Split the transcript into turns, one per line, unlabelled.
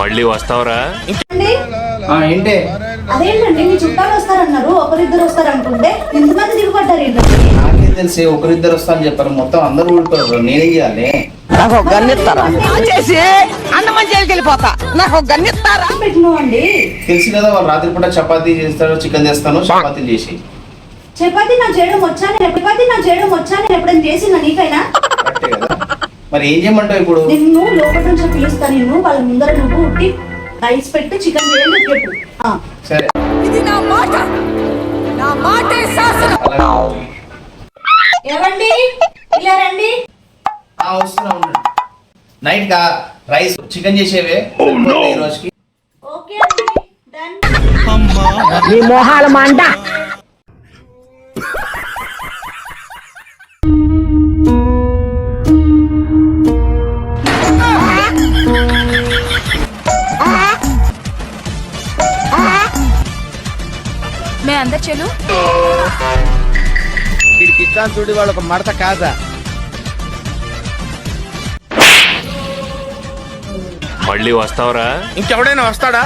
మళ్ళీ వస్తావరా?
ఏంటి
అదేంటండి మీ చుట్టాలు వస్తారన్నారు, ఒకరిద్దరు వస్తారు అనుకుంటే ఇంతమంది దిగుపడ్డారు ఏంటండి?
నాకేం తెలిసి ఒకరిద్దరు వస్తారని చెప్పారు, మొత్తం అందరూ ఊడిపోయారు. నేనే చేయాలి?
నాకు ఒక గన్నిస్తారా చేసి అన్నమంచేకి వెళ్ళిపోతా. నాకు ఒక గన్నిస్తారా
పెట్టినావు అండి.
తెలుసు కదా, వాళ్ళు రాత్రిపూట చపాతీ చేస్తాడు, చికెన్ చేస్తాను, చపాతీలు చేసి.
చపాతీ నాకు చేయడం వచ్చా, నేను ఎప్పుడైనా చేసిన నీకైనా?
కరెక్టే కదా, మరి ఏం చేయమంటావు ఇప్పుడు?
నిన్ను లోపల నుంచి పిలుస్తా, నిన్ను వాళ్ళ ముందర నువ్వు ఉట్టి రైస్ పెట్టి చికెన్ చేయండి చెప్పు.
సరే
ఇది నా మాట, నా మాటే శాసనం.
అలాగే.
ఏవండి ఇలా రండి.
వస్తున్నా ఉండండి. నైట్ గా రైస్ చికెన్ చేసేవే ఈ రోజుకి.
ఓకే అండి, డన్.
నీ మొహాల మంట.
మే అందరు చెలు
వీడికి ఇస్తాను చూడు, వాళ్ళు ఒక మడత కాదా?
మళ్ళీ వస్తావరా?
ఇంకెవడైనా వస్తాడా?